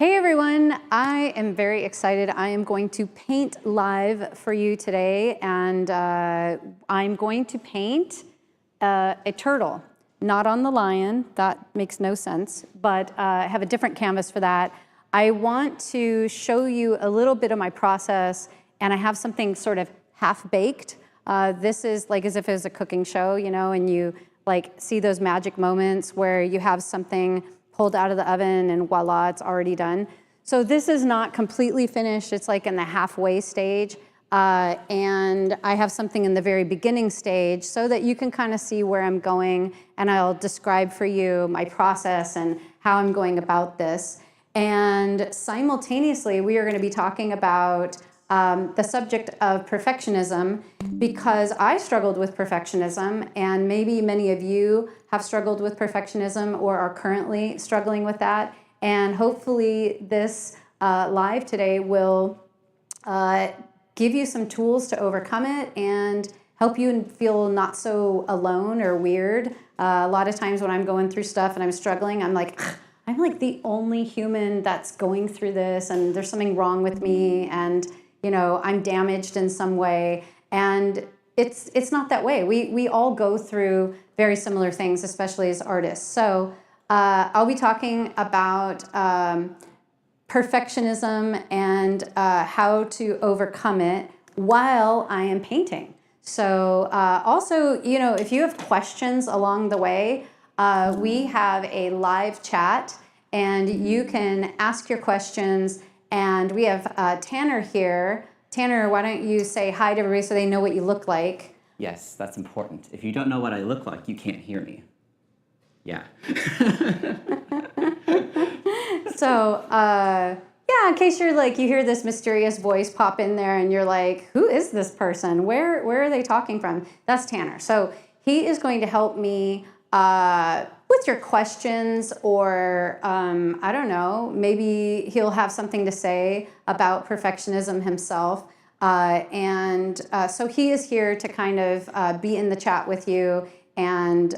Hey everyone, I am very excited. I am going to paint live for you today, and I'm going to paint a turtle, not on the lion, that makes no sense, but I have a different canvas for that. I want to show you a little bit of my process, and I have something sort of half-baked. This is like as if it was a cooking show, you know, and you like see those magic moments where you have something pulled out of the oven and voila, it's already done. So this is not completely finished. It's like in the halfway stage. And I have something in the very beginning stage so that you can kind of see where I'm going, and I'll describe for you my process and how I'm going about this. And simultaneously, we are going to be talking about the subject of perfectionism, because I struggled with perfectionism, and maybe many of you have struggled with perfectionism or are currently struggling with that. And hopefully this live today will give you some tools to overcome it and help you feel not so alone or weird. A lot of times when I'm going through stuff and I'm struggling, I'm like the only human that's going through this, and there's something wrong with me, and you know, I'm damaged in some way. And it's not that way. We all go through very similar things, especially as artists. So I'll be talking about perfectionism and how to overcome it while I am painting. So also, you know, if you have questions along the way, we have a live chat, and you can ask your questions. And we have Tanner here. Tanner, why don't you say hi to everybody so they know what you look like? Yes, that's important. If you don't know what I look like, you can't hear me. Yeah. So, yeah, in case you're like, you hear this mysterious voice pop in there and you're like, who is this person? Where are they talking from? That's Tanner. So he is going to help me with your questions, or I don't know, maybe he'll have something to say about perfectionism himself. So he is here to kind of be in the chat with you. And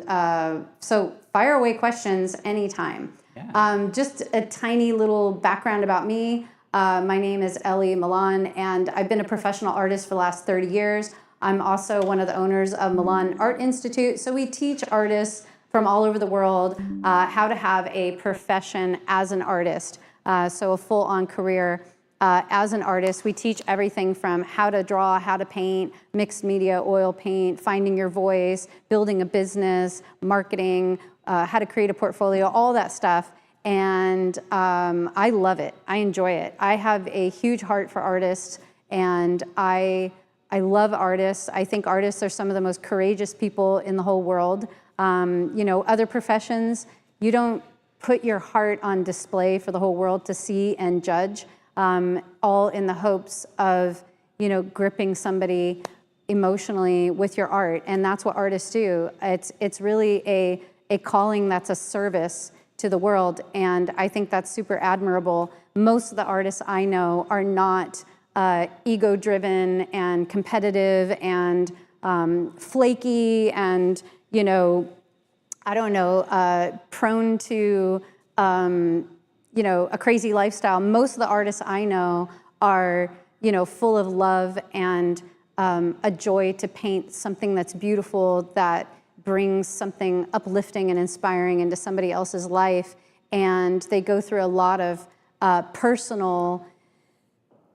so fire away questions anytime. Yeah. Just a tiny little background about me. My name is Elli Milan, and I've been a professional artist for the last 30 years. I'm also one of the owners of Milan Art Institute. So we teach artists from all over the world how to have a profession as an artist. So a full-on career as an artist. We teach everything from how to draw, how to paint, mixed media, oil paint, finding your voice, building a business, marketing, how to create a portfolio, all that stuff. And I love it. I enjoy it. I have a huge heart for artists, and I love artists. I think artists are some of the most courageous people in the whole world. You know, other professions, you don't put your heart on display for the whole world to see and judge, all in the hopes of, you know, gripping somebody emotionally with your art. And that's what artists do. It's really a calling that's a service to the world. And I think that's super admirable. Most of the artists I know are not ego-driven and competitive and flaky and, you know, I don't know, prone to, you know, a crazy lifestyle. Most of the artists I know are, you know, full of love and a joy to paint something that's beautiful, that brings something uplifting and inspiring into somebody else's life. And they go through a lot of personal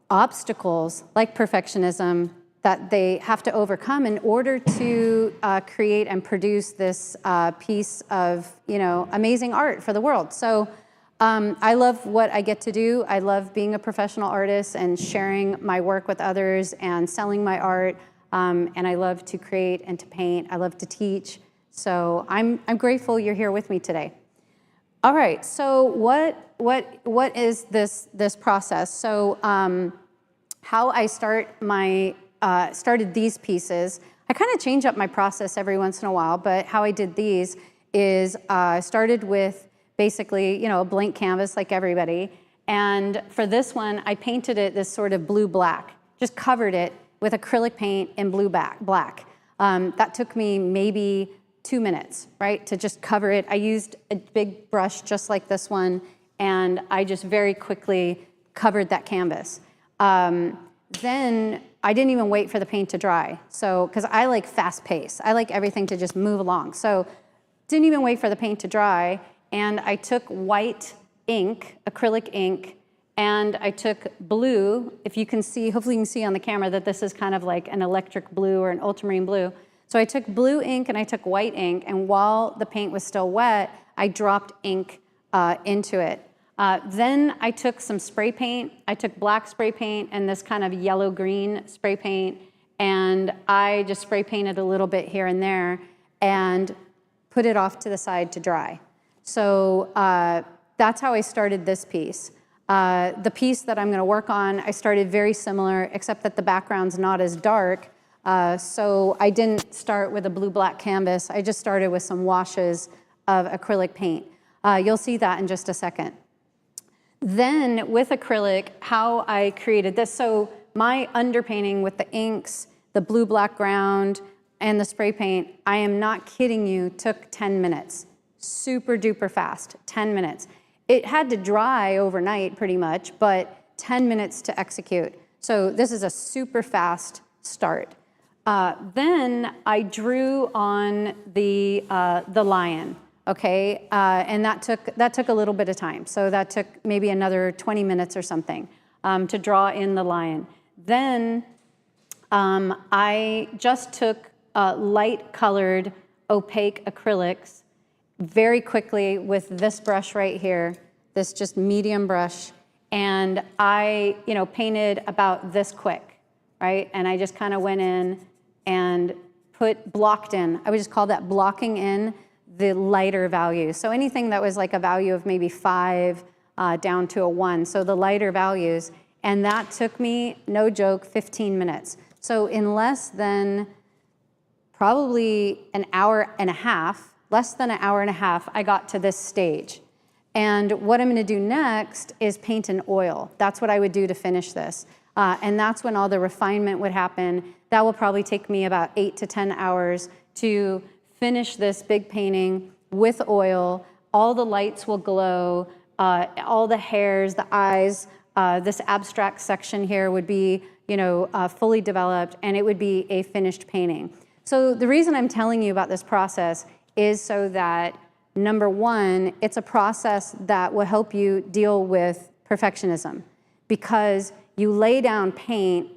obstacles like perfectionism that they have to overcome in order to create and produce this piece of, you know, amazing art for the world. So I love what I get to do. I love being a professional artist and sharing my work with others and selling my art. And I love to create and to paint. I love to teach. So I'm grateful you're here with me today. All right. So what is this process? So how I started these pieces. I kind of change up my process every once in a while, but how I did these is I started with basically, you know, a blank canvas like everybody. And for this one, I painted it this sort of blue-black, just covered it with acrylic paint in black. That took me maybe 2 minutes, right, to just cover it. I used a big brush just like this one, and I just very quickly covered that canvas. Then I didn't even wait for the paint to dry. So, because I like fast pace. I like everything to just move along. So didn't even wait for the paint to dry, and I took white ink, acrylic ink, and I took blue. If you can see, hopefully you can see on the camera that this is kind of like an electric blue or an ultramarine blue. So I took blue ink and I took white ink, and while the paint was still wet, I dropped ink into it. Then I took some spray paint. I took black spray paint and this kind of yellow-green spray paint, and I just spray painted a little bit here and there and put it off to the side to dry. So that's how I started this piece. The piece that I'm going to work on, I started very similar, except that the background's not as dark. So I didn't start with a blue-black canvas. I just started with some washes of acrylic paint. You'll see that in just a second. Then with acrylic, how I created this. So my underpainting with the inks, the blue-black ground, and the spray paint, I am not kidding you, took 10 minutes. Super duper fast, 10 minutes. It had to dry overnight pretty much, but 10 minutes to execute. So this is a super fast start. Then I drew on the lion, okay? And that took a little bit of time. So that took maybe another 20 minutes or something to draw in the lion. Then I just took light colored opaque acrylics very quickly with this brush right here, this just medium brush, and I, painted about this quick, right? And I just kind of went in and blocked in. I would just call that blocking in the lighter values. So anything that was like a value of maybe 5 down to a 1, so the lighter values, and that took me, no joke, 15 minutes. So in less than probably an hour and a half, less than an hour and a half, I got to this stage. And what I'm gonna do next is paint in oil. That's what I would do to finish this. And that's when all the refinement would happen. That will probably take me about 8 to 10 hours to finish this big painting with oil. All the lights will glow, all the hairs, the eyes, this abstract section here would be, fully developed, and it would be a finished painting. So the reason I'm telling you about this process is so that, number one, it's a process that will help you deal with perfectionism, because you lay down paint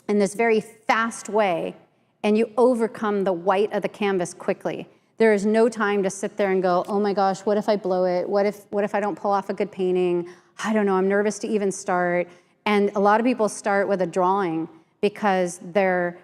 in this very fast way and you overcome the white of the canvas quickly. There is no time to sit there and go, oh my gosh, what if I blow it? What if I don't pull off a good painting? I don't know, I'm nervous to even start. And a lot of people start with a drawing because they're,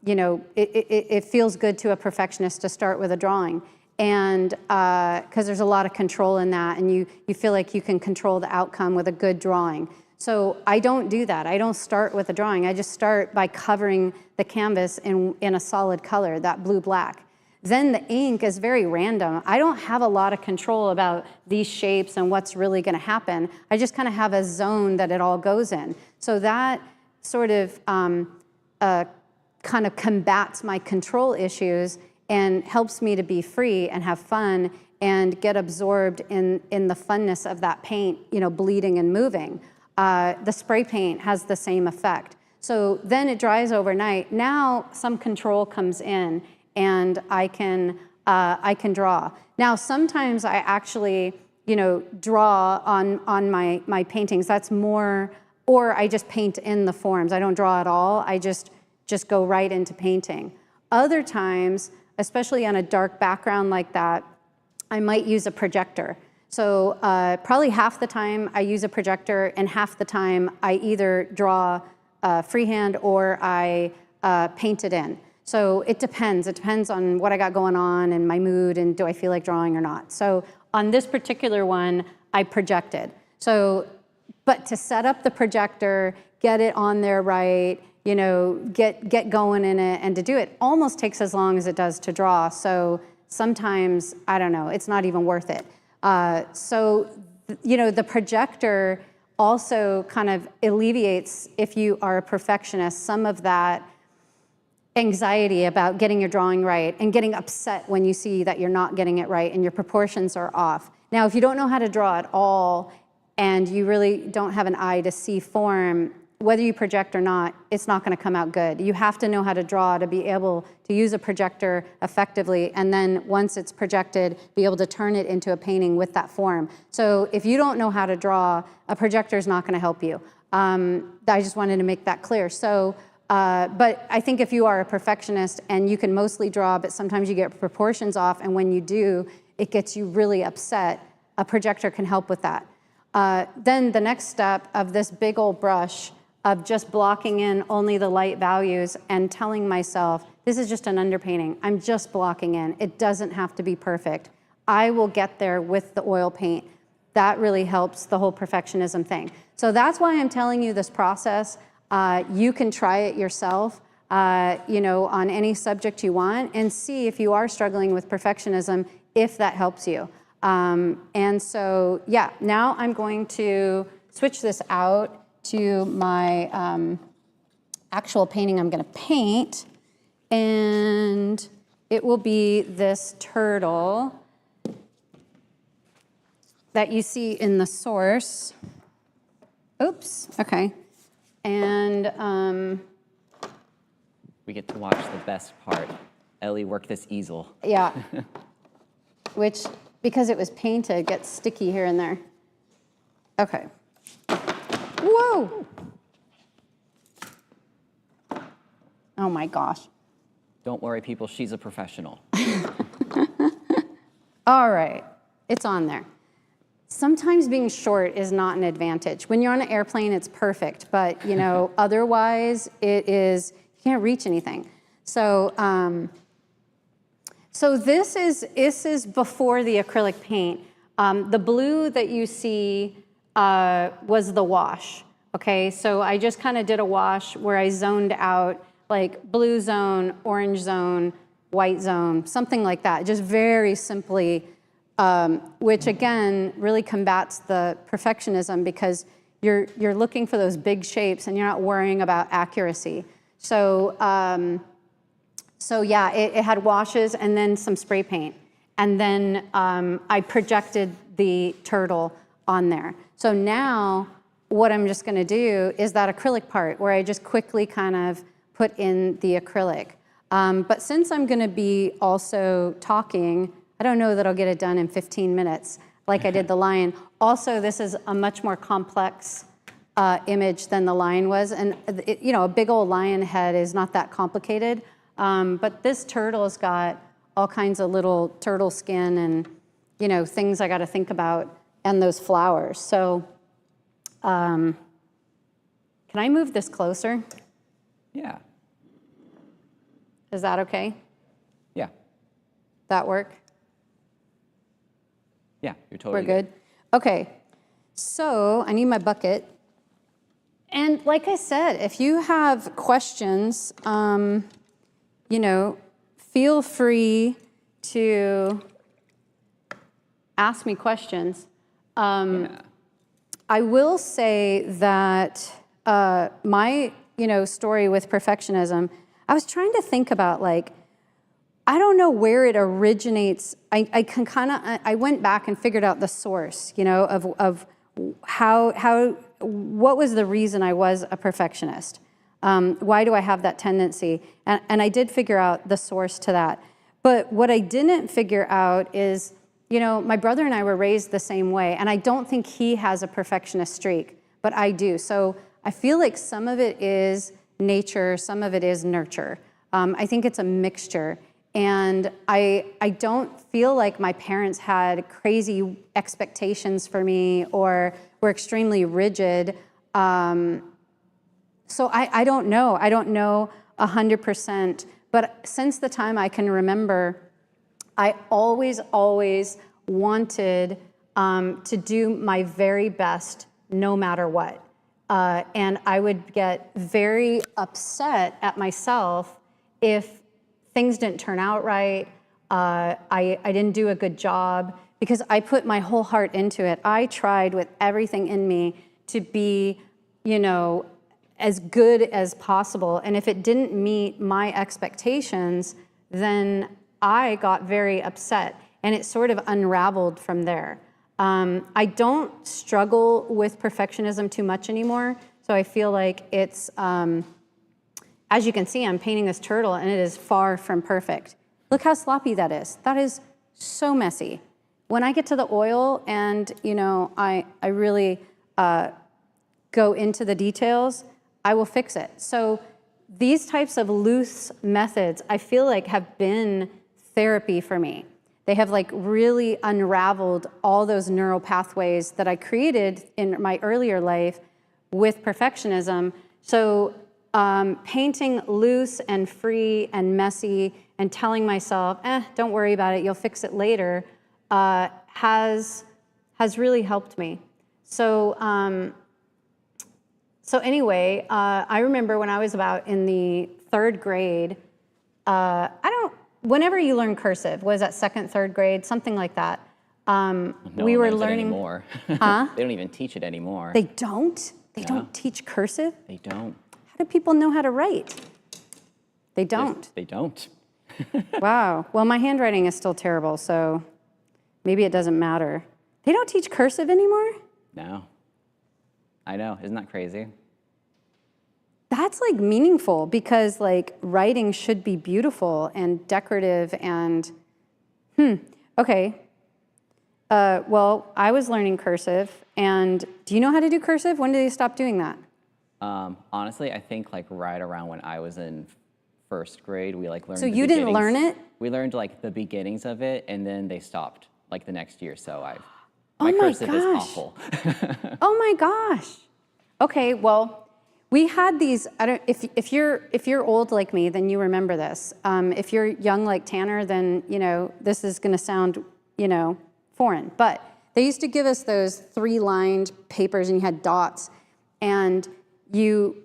it feels good to a perfectionist to start with a drawing. And because there's a lot of control in that, and you feel like you can control the outcome with a good drawing. So I don't do that. I don't start with a drawing. I just start by covering the canvas in a solid color, that blue-black. Then the ink is very random. I don't have a lot of control about these shapes and what's really gonna happen. I just kind of have a zone that it all goes in. So that sort of kind of combats my control issues and helps me to be free and have fun and get absorbed in the funness of that paint, bleeding and moving. The spray paint has the same effect. So then it dries overnight. Now some control comes in and I can draw. Now sometimes I actually, draw on my paintings. That's more, or I just paint in the forms. I don't draw at all. I just go right into painting. Other times, especially on a dark background like that, I might use a projector. So probably half the time I use a projector, and half the time I either draw freehand or I paint it in. So it depends. It depends on what I got going on and my mood and do I feel like drawing or not. So on this particular one, I projected. So, but to set up the projector, get it on there right, get going in it, and to do it almost takes as long as it does to draw. So sometimes, I don't know, it's not even worth it. So, the projector also kind of alleviates, if you are a perfectionist, some of that anxiety about getting your drawing right and getting upset when you see that you're not getting it right and your proportions are off. Now, if you don't know how to draw at all, and you really don't have an eye to see form, whether you project or not, it's not going to come out good. You have to know how to draw to be able to use a projector effectively, and then once it's projected, be able to turn it into a painting with that form. So if you don't know how to draw, a projector is not going to help you. I just wanted to make that clear. So, but I think if you are a perfectionist and you can mostly draw, but sometimes you get proportions off, and when you do, it gets you really upset, a projector can help with that. Then the next step of this big old brush of just blocking in only the light values and telling myself, this is just an underpainting. I'm just blocking in. It doesn't have to be perfect. I will get there with the oil paint. That really helps the whole perfectionism thing. So that's why I'm telling you this process. You can try it yourself, on any subject you want, and see if you are struggling with perfectionism, if that helps you. And so, yeah, now I'm going to switch this out to my actual painting I'm going to paint. And it will be this turtle that you see in the source. Oops, okay. And we get to watch the best part. Ellie worked this easel. Yeah, which, because it was painted, gets sticky here and there. Okay. Whoa! Oh my gosh. Don't worry, people, she's a professional. All right, it's on there. Sometimes being short is not an advantage. When you're on an airplane, it's perfect, but otherwise it is, you can't reach anything. So, so this is before the acrylic paint. The blue that you see was the wash, okay? So I just kind of did a wash where I zoned out like blue zone, orange zone, white zone, something like that, just very simply, which again really combats the perfectionism because you're looking for those big shapes and you're not worrying about accuracy. So, so yeah, it had washes and then some spray paint. And then I projected the turtle on there. So now what I'm just gonna do is that acrylic part where I just quickly kind of put in the acrylic. But since I'm gonna be also talking, I don't know that I'll get it done in 15 minutes like I did the lion. Also, this is a much more complex image than the lion was. And a big old lion head is not that complicated. But this turtle's got all kinds of little turtle skin and things I gotta think about, and those flowers. So can I move this closer? Yeah. Is that okay? Yeah. That work? Yeah, you're totally We're good? Okay, so I need my bucket. And like I said, if you have questions, feel free to ask me questions. Yeah. I will say that my story with perfectionism, I was trying to think about I don't know where it originates. I went back and figured out the source, of what was the reason I was a perfectionist? Why do I have that tendency? And I did figure out the source to that. But what I didn't figure out is, my brother and I were raised the same way, and I don't think he has a perfectionist streak, but I do. So I feel like some of it is nature, some of it is nurture. I think it's a mixture. And I don't feel like my parents had crazy expectations for me or were extremely rigid. So I don't know. I don't know 100%. But since the time I can remember, I always wanted to do my very best no matter what. And I would get very upset at myself if things didn't turn out right, I didn't do a good job, because I put my whole heart into it. I tried with everything in me to be, as good as possible. And if it didn't meet my expectations, then I got very upset. And it sort of unraveled from there. I don't struggle with perfectionism too much anymore. So I feel like it's, as you can see, I'm painting this turtle and it is far from perfect. Look how sloppy that is. That is so messy. When I get to the oil and, I really go into the details, I will fix it. So these types of loose methods, I feel like have been therapy for me. They have like really unraveled all those neural pathways that I created in my earlier life with perfectionism. So painting loose and free and messy and telling myself, don't worry about it, you'll fix it later, has really helped me. So anyway, I remember when I was about in the 3rd grade, whenever you learn cursive, was that 2nd, 3rd grade, something like that. No we one were learns it learning anymore. Huh? They don't even teach it anymore. They don't? They No. don't teach cursive? They don't. How do people know how to write? They don't. They don't. Wow. Well, my handwriting is still terrible, so maybe it doesn't matter. They don't teach cursive anymore? No. I know. Isn't that crazy? That's like meaningful because like writing should be beautiful and decorative and, okay. Well, I was learning cursive, and do you know how to do cursive? When did they stop doing that? Honestly, I think like right around when I was in 1st grade, we like learned. So the you didn't learn beginnings. it? We learned like the beginnings of it, and then they stopped like the next year. So Oh my my cursive is gosh. awful. Oh my gosh. Okay, well, we had these. I don't. If you're old like me, then you remember this. If you're young like Tanner, then this is going to sound foreign. But they used to give us those 3-lined papers, and you had dots, and you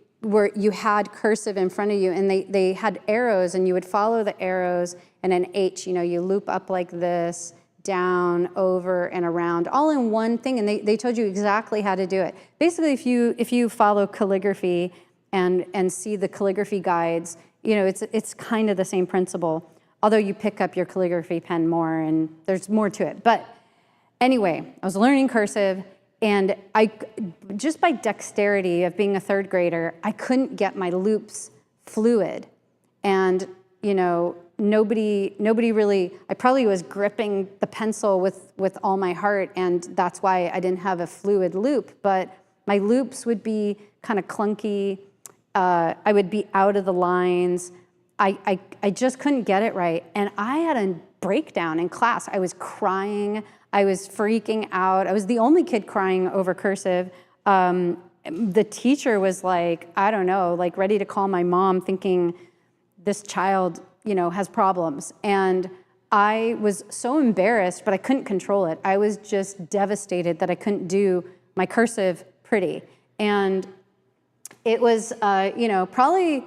had cursive in front of you, and they had arrows, and you would follow the arrows, and an H. You loop up like this, down, over, and around, all in one thing, and they told you exactly how to do it. Basically, if you follow calligraphy and see the calligraphy guides, it's kind of the same principle, although you pick up your calligraphy pen more, and there's more to it. But anyway, I was learning cursive, and I just by dexterity of being a 3rd grader, I couldn't get my loops fluid, and nobody really, I probably was gripping the pencil with all my heart, and that's why I didn't have a fluid loop, but my loops would be kind of clunky. I would be out of the lines. I just couldn't get it right. And I had a breakdown in class. I was crying. I was freaking out. I was the only kid crying over cursive. The teacher was like, I don't know, like ready to call my mom, thinking this child has problems. And I was so embarrassed, but I couldn't control it. I was just devastated that I couldn't do my cursive pretty. And it was, probably,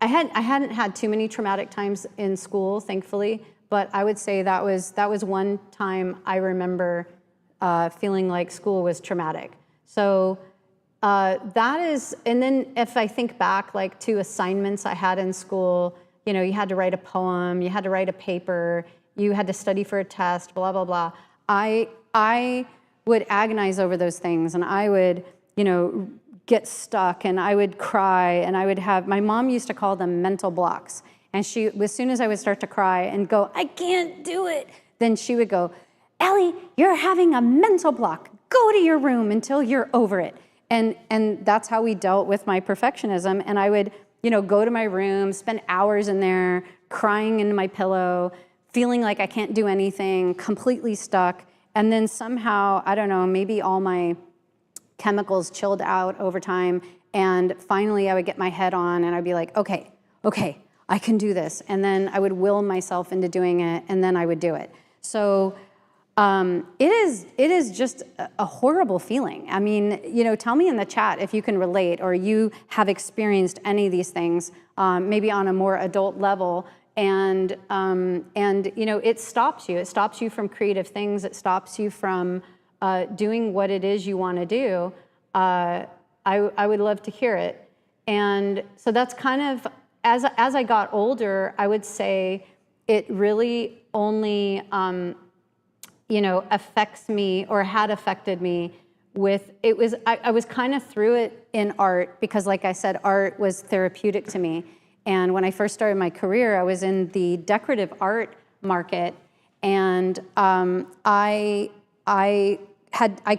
I hadn't had too many traumatic times in school, thankfully, but I would say that was one time I remember feeling like school was traumatic. So that is, and then if I think back like to assignments I had in school, you had to write a poem, you had to write a paper, you had to study for a test, blah, blah, blah. I would agonize over those things, and I would, get stuck, and I would cry, and I would have, my mom used to call them mental blocks. And she, as soon as I would start to cry and go, I can't do it, then she would go, Ellie, you're having a mental block. Go to your room until you're over it. And that's how we dealt with my perfectionism. And I would, go to my room, spend hours in there, crying into my pillow, feeling like I can't do anything, completely stuck. And then somehow, I don't know, maybe all my chemicals chilled out over time. And finally, I would get my head on, and I'd be like, okay, I can do this. And then I would will myself into doing it, and then I would do it. So it is just a horrible feeling. I mean, tell me in the chat if you can relate, or you have experienced any of these things, maybe on a more adult level. And it stops you. It stops you from creative things. It stops you from doing what it is you want to do. I would love to hear it. And so that's kind of, as I got older, I would say it really only, affects me or had affected me I was kind of through it in art because, like I said, art was therapeutic to me. And when I first started my career, I was in the decorative art market, and I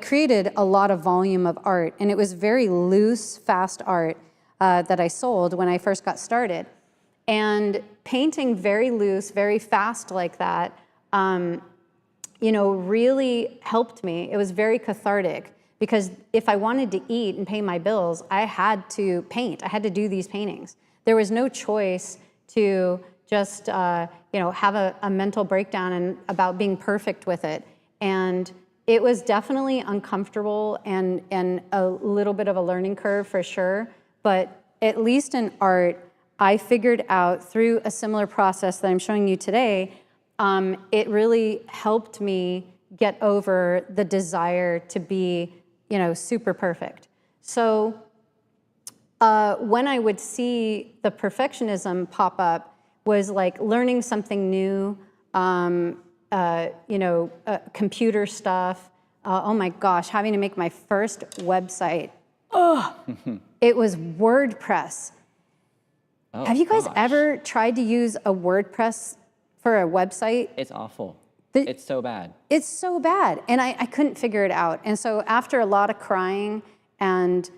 created a lot of volume of art, and it was very loose, fast art that I sold when I first got started. And painting very loose, very fast like that, really helped me. It was very cathartic because if I wanted to eat and pay my bills, I had to paint. I had to do these paintings. There was no choice to just, have a mental breakdown about being perfect with it. And it was definitely uncomfortable and a little bit of a learning curve for sure. But at least in art, I figured out through a similar process that I'm showing you today, it really helped me get over the desire to be, super perfect. So when I would see the perfectionism pop up was like learning something new, computer stuff. Oh my gosh, having to make my first website. Oh, it was WordPress. Oh, have you guys ever tried to use a WordPress for a website? It's awful. It's so bad. It's so bad. And I couldn't figure it out. And so after a lot of crying and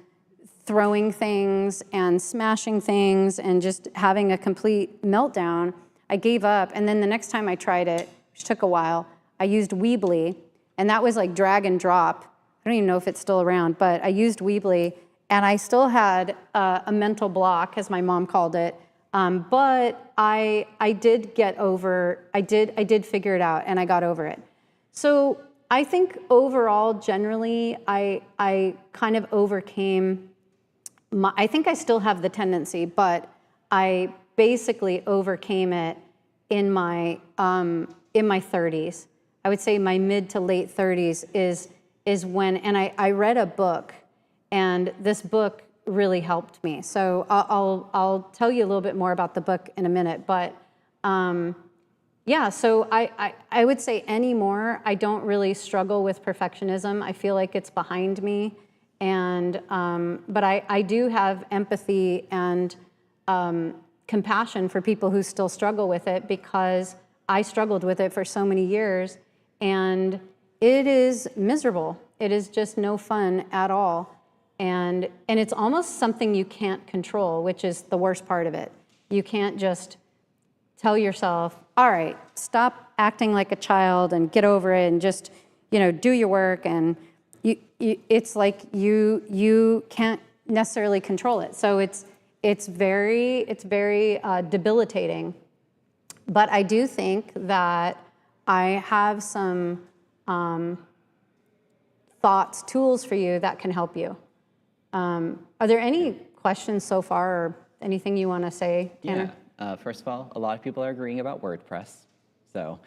throwing things and smashing things and just having a complete meltdown, I gave up. And then the next time I tried it, which took a while, I used Weebly. And that was like drag and drop. I don't even know if it's still around, but I used Weebly. And I still had a mental block, as my mom called it. But I did get over, I did figure it out, and I got over it. So I think overall, generally, I kind of overcame, I think I still have the tendency, but I basically overcame it in my 30s. I would say my mid to late 30s is when, and I read a book, and this book really helped me. So I'll tell you a little bit more about the book in a minute, but so I would say anymore, I don't really struggle with perfectionism. I feel like it's behind me, and but I do have empathy and compassion for people who still struggle with it, because I struggled with it for so many years, and it is miserable. It is just no fun at all. And it's almost something you can't control, which is the worst part of it. You can't just tell yourself, all right, stop acting like a child and get over it and just, do your work. And it's like you can't necessarily control it. So it's very debilitating. But I do think that I have some thoughts, tools for you that can help you. Are there any questions so far, or anything you want to say, Tanner? Yeah. First of all, a lot of people are agreeing about WordPress. So,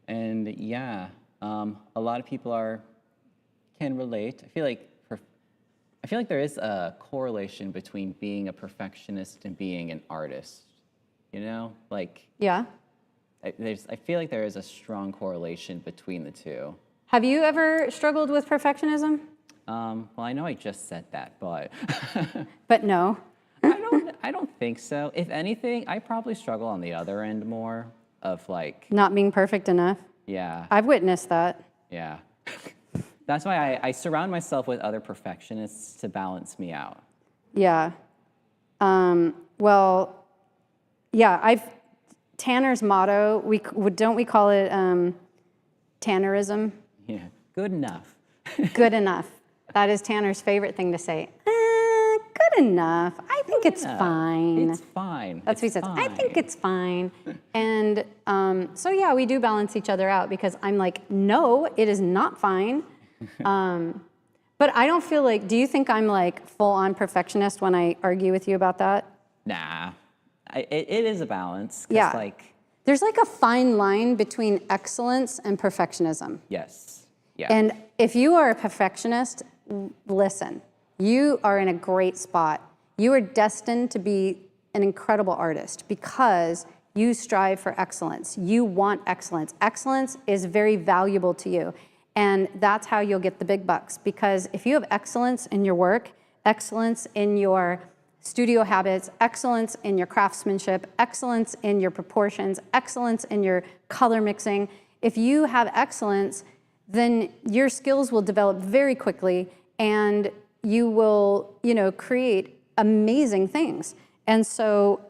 and a lot of people can relate. I feel like there is a correlation between being a perfectionist and being an artist. Yeah. I feel like there is a strong correlation between the two. Have you ever struggled with perfectionism? Well, I know I just said that, but But no. I don't think so. If anything, I probably struggle on the other end more of like Not being perfect enough? Yeah. I've witnessed that. Yeah. That's why I surround myself with other perfectionists to balance me out. Yeah. Tanner's motto, don't we call it Tannerism? Yeah. Good enough. Good enough. That is Tanner's favorite thing to say. Good enough. I think it's fine. It's fine. That's what he says. I think it's fine. And we do balance each other out, because I'm like, no, it is not fine. But I don't feel like, do you think I'm like full-on perfectionist when I argue with you about that? Nah. It is a balance. Yeah. There's like a fine line between excellence and perfectionism. Yes. Yeah. And if you are a perfectionist, listen, you are in a great spot. You are destined to be an incredible artist, because You strive for excellence. You want excellence. Excellence is very valuable to you. And that's how you'll get the big bucks. Because if you have excellence in your work, excellence in your studio habits, excellence in your craftsmanship, excellence in your proportions, excellence in your color mixing, if you have excellence, then your skills will develop very quickly and you will, create amazing things. And so,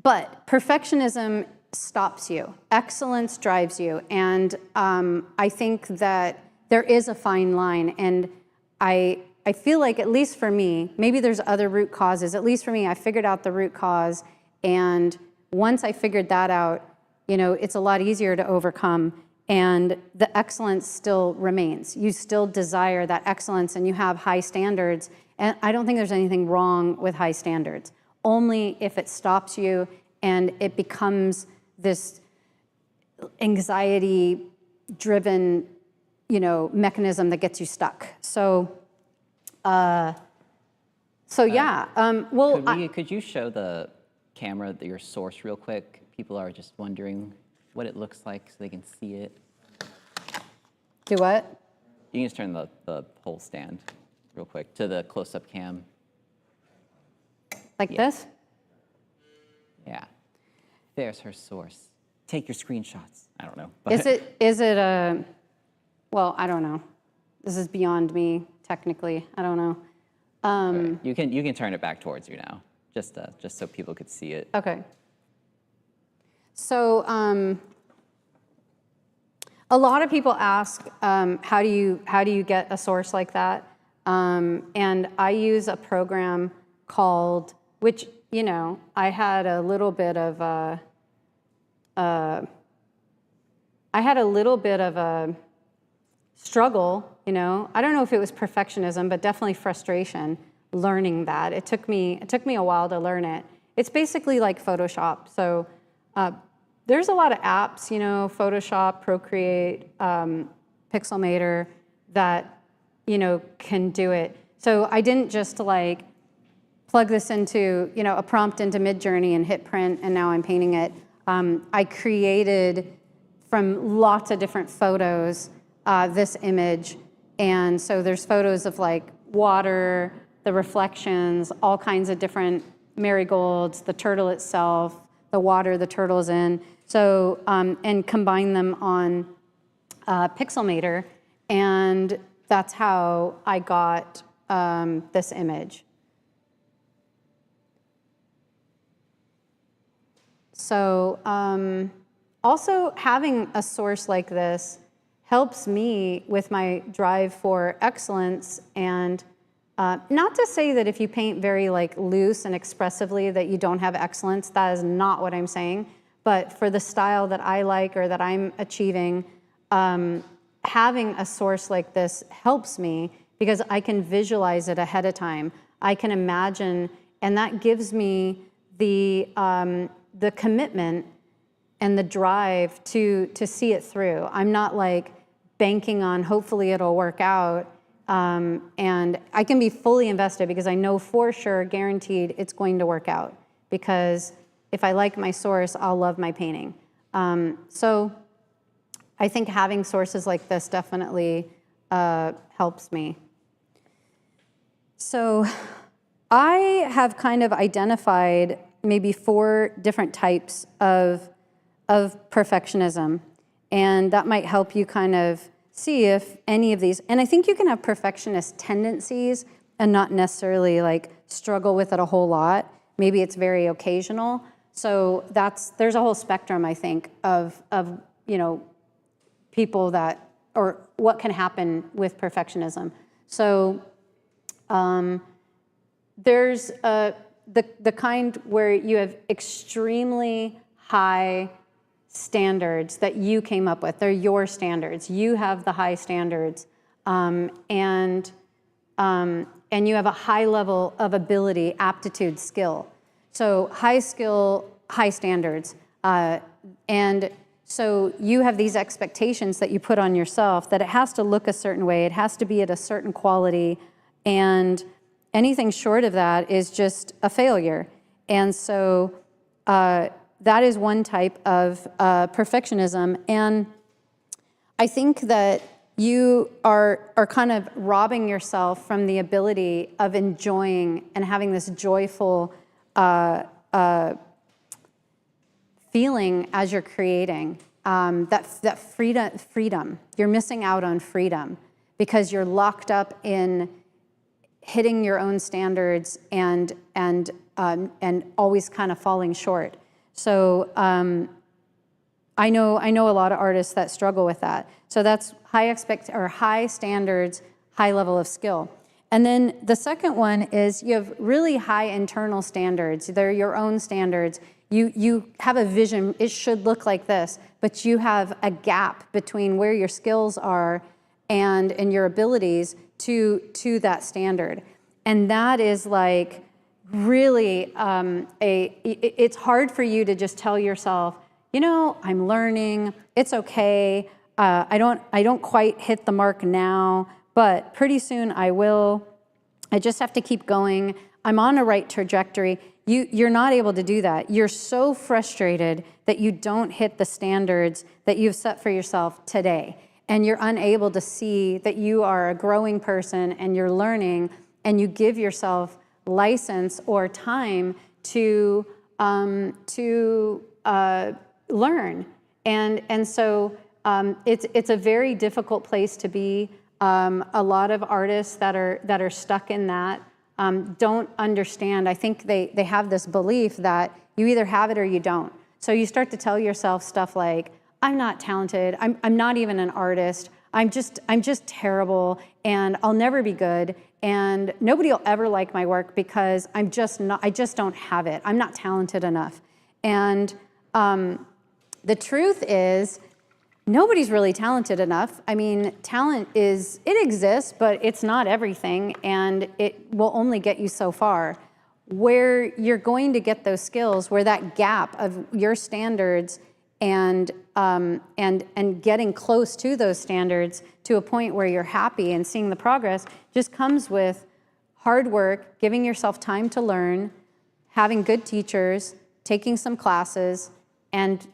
but perfectionism stops you. Excellence drives you. And I think that there is a fine line. And I feel like, at least for me, maybe there's other root causes. At least for me, I figured out the root cause. And once I figured that out, it's a lot easier to overcome. And the excellence still remains. You still desire that excellence and you have high standards. And I don't think there's anything wrong with high standards, only if it stops you and it becomes this anxiety-driven, mechanism that gets you stuck. So yeah. Could you show the camera your source real quick? People are just wondering what it looks like so they can see it. Do what? You can just turn the whole stand real quick to the close-up cam. Like this? Yeah. There's her source. Take your screenshots. I don't know. Is it a, well, I don't know. This is beyond me, technically. I don't know. Okay. You can turn it back towards you now, just so people could see it. Okay. So a lot of people ask, how do you get a source like that? And I use a program called, which, I had a little bit of a struggle, I don't know if it was perfectionism, but definitely frustration learning that. It took me a while to learn it. It's basically like Photoshop. So there's a lot of apps, Photoshop, Procreate, Pixelmator, that, can do it. So I didn't just plug this into, a prompt into Midjourney and hit print, and now I'm painting it. I created from lots of different photos this image. And so there's photos of water, the reflections, all kinds of different marigolds, the turtle itself, the water the turtle's in. So, and combine them on Pixelmator, and that's how I got this image. So, also having a source like this helps me with my drive for excellence, and not to say that if you paint very loose and expressively that you don't have excellence. That is not what I'm saying. But for the style that I like or that I'm achieving, having a source like this helps me because I can visualize it ahead of time. I can imagine, and that gives me the commitment and the drive to see it through. I'm not banking on hopefully it'll work out. And I can be fully invested because I know for sure, guaranteed, it's going to work out. Because if I like my source, I'll love my painting. So I think having sources like this definitely helps me. So I have kind of identified maybe 4 different types of perfectionism. And that might help you kind of see if any of these, and I think you can have perfectionist tendencies and not necessarily struggle with it a whole lot. Maybe it's very occasional. So there's a whole spectrum, I think, of people that, or what can happen with perfectionism. So there's the kind where you have extremely high standards that you came up with. They're your standards. You have the high standards, and you have a high level of ability, aptitude, skill. So high skill, high standards, and so you have these expectations that you put on yourself that it has to look a certain way, it has to be at a certain quality, and anything short of that is just a failure. And so that is one type of perfectionism. And I think that you are kind of robbing yourself from the ability of enjoying and having this joyful feeling as you're creating. That freedom. You're missing out on freedom because you're locked up in hitting your own standards and always kind of falling short. So I know a lot of artists that struggle with that. So that's high standards, high level of skill. And then the second one is you have really high internal standards. They're your own standards. You have a vision. It should look like this, but you have a gap between where your skills are and your abilities to that standard. And that is like really it's hard for you to just tell yourself, you know, I'm learning, it's okay. I don't quite hit the mark now, but pretty soon I will. I just have to keep going. I'm on a right trajectory. You're not able to do that. You're so frustrated that you don't hit the standards that you've set for yourself today. And you're unable to see that you are a growing person and you're learning, and you give yourself license or time to learn. And so it's a very difficult place to be. A lot of artists that are stuck in that don't understand. I think they have this belief that you either have it or you don't. So you start to tell yourself stuff like, I'm not talented, I'm not even an artist, I'm just terrible, and I'll never be good, and nobody will ever like my work because I just don't have it. I'm not talented enough. And the truth is, nobody's really talented enough. I mean, talent it exists, but it's not everything, and it will only get you so far. Where you're going to get those skills, where that gap of your standards and getting close to those standards to a point where you're happy and seeing the progress, just comes with hard work, giving yourself time to learn, having good teachers, taking some classes, and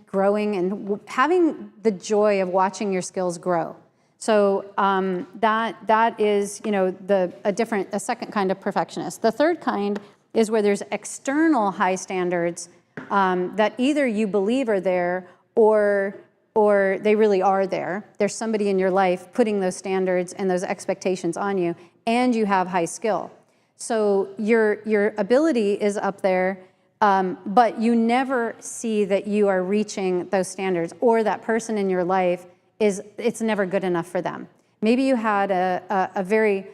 growing and having the joy of watching your skills grow. So that is, you know, a second kind of perfectionist. The third kind is where there's external high standards that either you believe are there or they really are there. There's somebody in your life putting those standards and those expectations on you, and you have high skill. So your ability is up there, but you never see that you are reaching those standards, or that person in your life it's never good enough for them. Maybe you had a very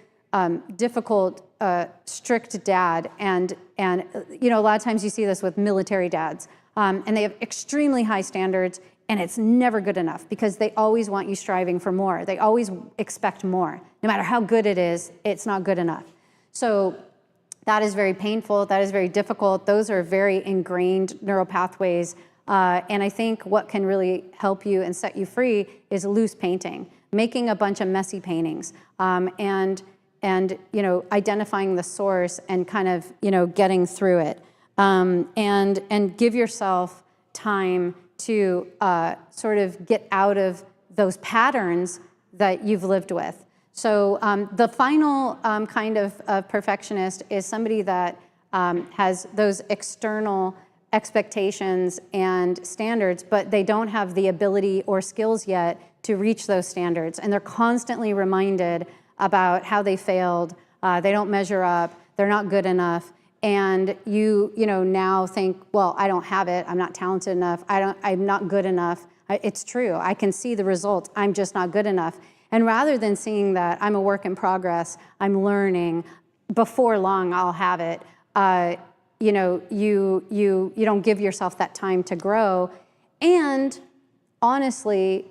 difficult, strict dad, and you know, a lot of times you see this with military dads, and they have extremely high standards, and it's never good enough because they always want you striving for more. They always expect more. No matter how good it is, it's not good enough. So that is very painful. That is very difficult. Those are very ingrained neural pathways. And I think what can really help you and set you free is loose painting, making a bunch of messy paintings, and you know, identifying the source and kind of, you know, getting through it, and give yourself time to sort of get out of those patterns that you've lived with. So the final kind of perfectionist is somebody that has those external expectations and standards, but they don't have the ability or skills yet to reach those standards. And they're constantly reminded about how they failed, they don't measure up, they're not good enough. And you know, now think, well, I don't have it, I'm not talented enough, I'm not good enough. It's true, I can see the results, I'm just not good enough. And rather than seeing that I'm a work in progress, I'm learning, before long I'll have it, you know, you don't give yourself that time to grow. And honestly,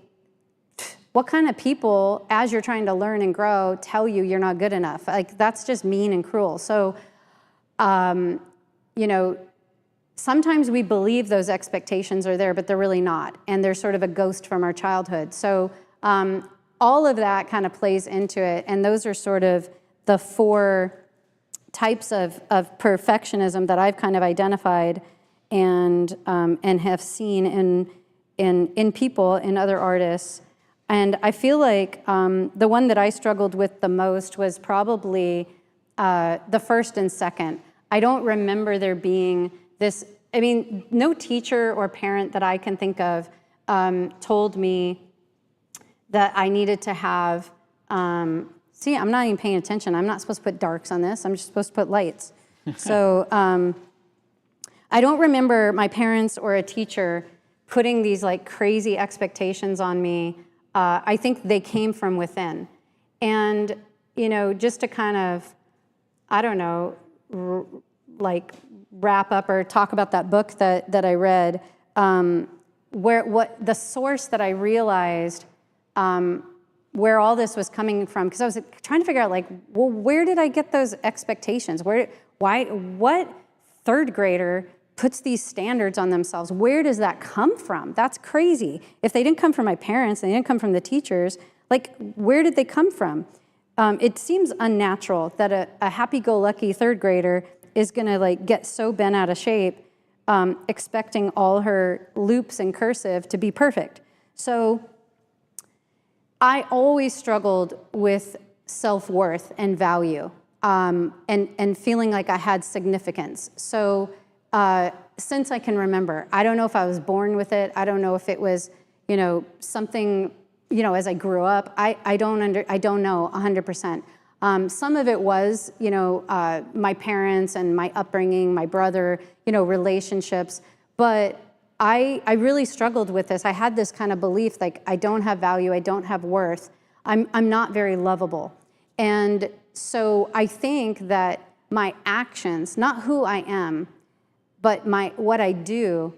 what kind of people, as you're trying to learn and grow, tell you you're not good enough? Like, that's just mean and cruel. So, you know, sometimes we believe those expectations are there, but they're really not. And they're sort of a ghost from our childhood. So all of that kind of plays into it. And those are sort of the four types of perfectionism that I've kind of identified. and have seen in people, in other artists. And I feel like the one that I struggled with the most was probably the first and second. I don't remember there being this, I mean, no teacher or parent that I can think of told me that I needed to have, see, I'm not even paying attention. I'm not supposed to put darks on this. I'm just supposed to put lights. So I don't remember my parents or a teacher putting these like crazy expectations on me. I think they came from within. And, you know, just to kind of, I don't know, like wrap up or talk about that book that I read, what the source that I realized where all this was coming from, because I was trying to figure out, like, well, where did I get those expectations? What third grader puts these standards on themselves? Where does that come from? That's crazy. If they didn't come from my parents, they didn't come from the teachers, like, where did they come from? It seems unnatural that a happy-go-lucky third grader is gonna like get so bent out of shape, expecting all her loops in cursive to be perfect. So I always struggled with self-worth and value, and feeling like I had significance. So since I can remember, I don't know if I was born with it. I don't know if it was, you know, something, you know, as I grew up. I don't know 100%. Some of it was, you know, my parents and my upbringing, my brother, you know, relationships. But I really struggled with this. I had this kind of belief, like, I don't have value, I don't have worth. I'm not very lovable. And so I think that my actions, not who I am, but what I do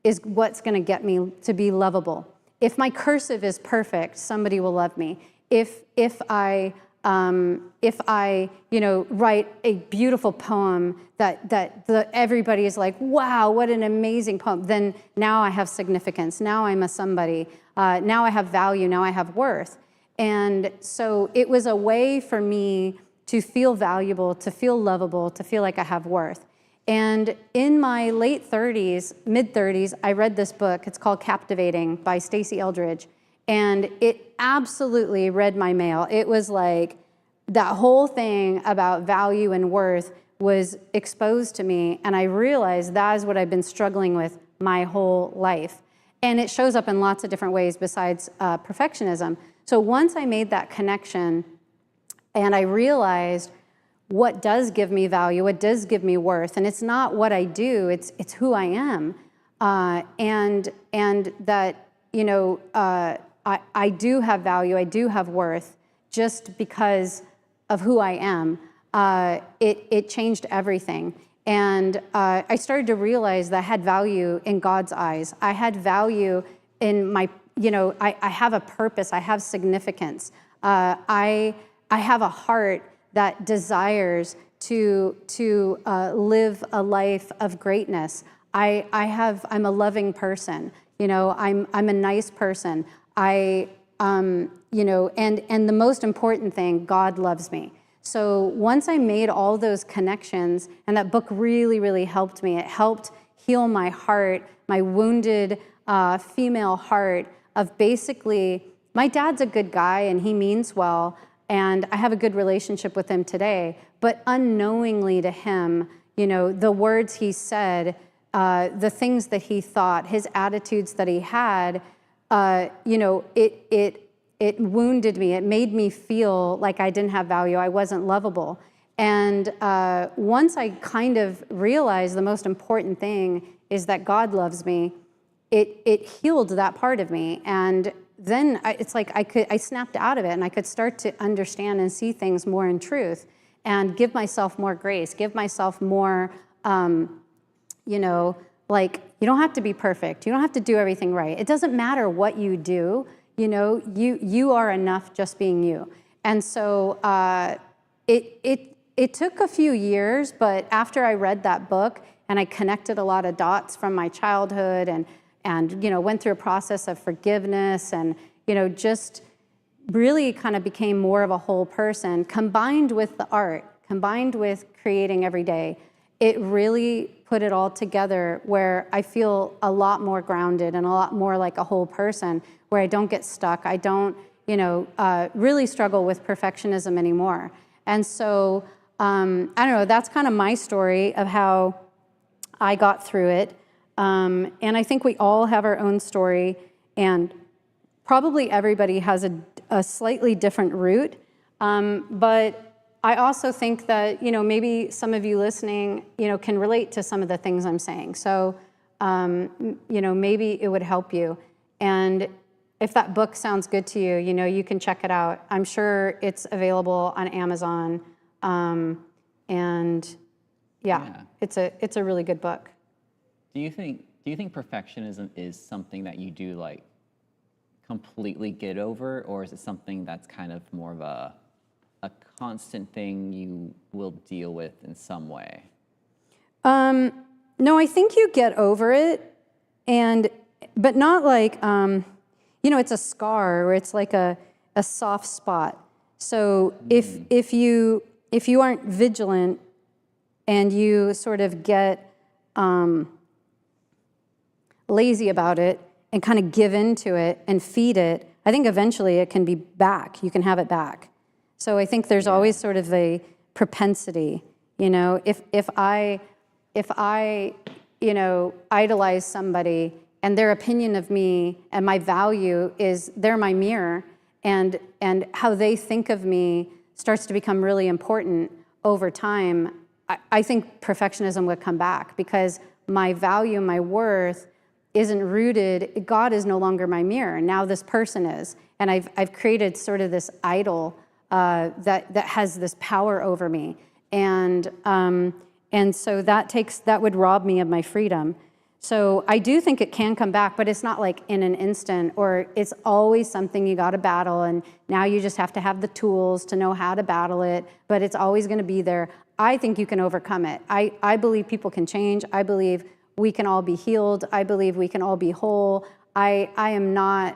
is what's gonna get me to be lovable. If my cursive is perfect, somebody will love me. If I you know, write a beautiful poem that everybody is like, wow, what an amazing poem, then now I have significance. Now I'm a somebody. Now I have value. Now I have worth. And so it was a way for me to feel valuable, to feel lovable, to feel like I have worth. And in my late 30s, mid-30s, I read this book. It's called Captivating by Stacey Eldridge. And it absolutely read my mail. It was like that whole thing about value and worth was exposed to me, and I realized that is what I've been struggling with my whole life. And it shows up in lots of different ways besides perfectionism. So once I made that connection and I realized what does give me value, what does give me worth, and it's not what I do, it's who I am, and that, you know, I do have value, I do have worth, just because of who I am. It changed everything. And I started to realize that I had value in God's eyes. I had value in my, you know, I have a purpose, I have significance. I have a heart that desires to live a life of greatness. I'm a loving person. You know, I'm a nice person. You know, and the most important thing, God loves me. So once I made all those connections, and that book really, really helped me. It helped heal my heart, my wounded female heart of basically, my dad's a good guy and he means well, and I have a good relationship with him today, but unknowingly to him, you know, the words he said, the things that he thought, his attitudes that he had, you know, it wounded me. It made me feel like I didn't have value. I wasn't lovable. And once I kind of realized the most important thing is that God loves me, it healed that part of me. And then it's like I snapped out of it, and I could start to understand and see things more in truth, and give myself more grace, give myself more, you know, like, you don't have to be perfect. You don't have to do everything right. It doesn't matter what you do. You know, you are enough just being you. And so it took a few years, but after I read that book and I connected a lot of dots from my childhood and you know, went through a process of forgiveness and, you know, just really kind of became more of a whole person, combined with the art, combined with creating every day, it really put it all together where I feel a lot more grounded and a lot more like a whole person, where I don't get stuck. I don't, really struggle with perfectionism anymore. And so, I don't know, that's kind of my story of how I got through it. And I think we all have our own story, and probably everybody has a slightly different route. But I also think that, maybe some of you listening, can relate to some of the things I'm saying. So, maybe it would help you. And if that book sounds good to you, you can check it out. I'm sure it's available on Amazon. And yeah, it's a really good book. Do you think perfectionism is something that you do like completely get over, or is it something that's kind of more of a constant thing you will deal with in some way? No, I think you get over it, but not like, it's a scar, or it's like a soft spot. So if you aren't vigilant and you sort of get lazy about it and kind of give into it and feed it, I think eventually it can be back. You can have it back. So I think there's always sort of a propensity, if I idolize somebody and their opinion of me and my value is they're my mirror, and how they think of me starts to become really important over time, I think perfectionism would come back, because my value, my worth isn't rooted. God is no longer my mirror. Now this person is, and I've created sort of this idol that has this power over me, and so that would rob me of my freedom. So I do think it can come back, but it's not like in an instant, or it's always something you got to battle, and now you just have to have the tools to know how to battle it, but it's always going to be there. I think you can overcome it. I believe people can change. I believe we can all be healed. I believe we can all be whole. I am not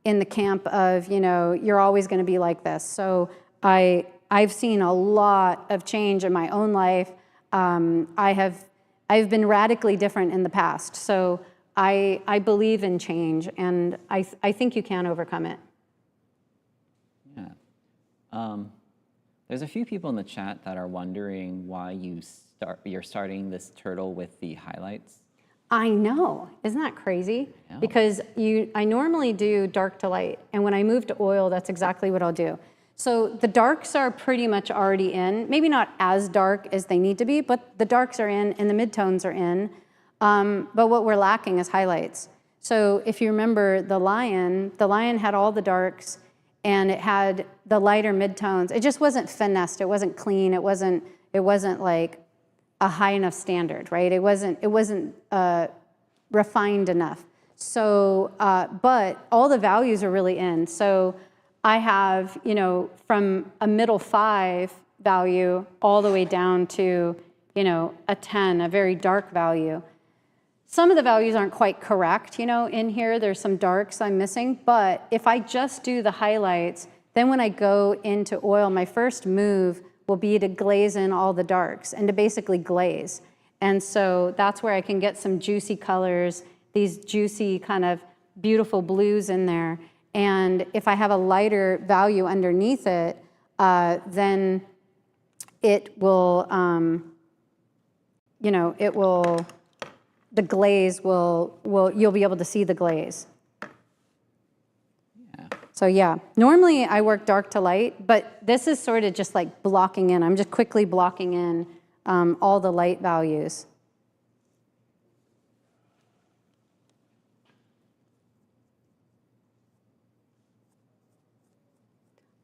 in the camp of, you're always going to be like this. So I've seen a lot of change in my own life. I've been radically different in the past. So I believe in change, and I think you can overcome it. Yeah. There's a few people in the chat that are wondering why you're starting this turtle with the highlights. I know, isn't that crazy? Yeah. Because I normally do dark to light, and when I move to oil, that's exactly what I'll do. So the darks are pretty much already in, maybe not as dark as they need to be, but the darks are in and the midtones are in. But what we're lacking is highlights. So if you remember the lion had all the darks and it had the lighter midtones. It just wasn't finessed, it wasn't clean, it wasn't like a high enough standard, right? It wasn't refined enough. So, but all the values are really in. So I have, from a middle 5 value all the way down to, a 10, a very dark value. Some of the values aren't quite correct, in here. There's some darks I'm missing. But if I just do the highlights, then when I go into oil, my first move will be to glaze in all the darks and to basically glaze. And so that's where I can get some juicy colors, these juicy kind of beautiful blues in there. And if I have a lighter value underneath it, then it will, the glaze you'll be able to see the glaze. Yeah. So yeah, normally I work dark to light, but this is sort of just like blocking in. I'm just quickly blocking in all the light values.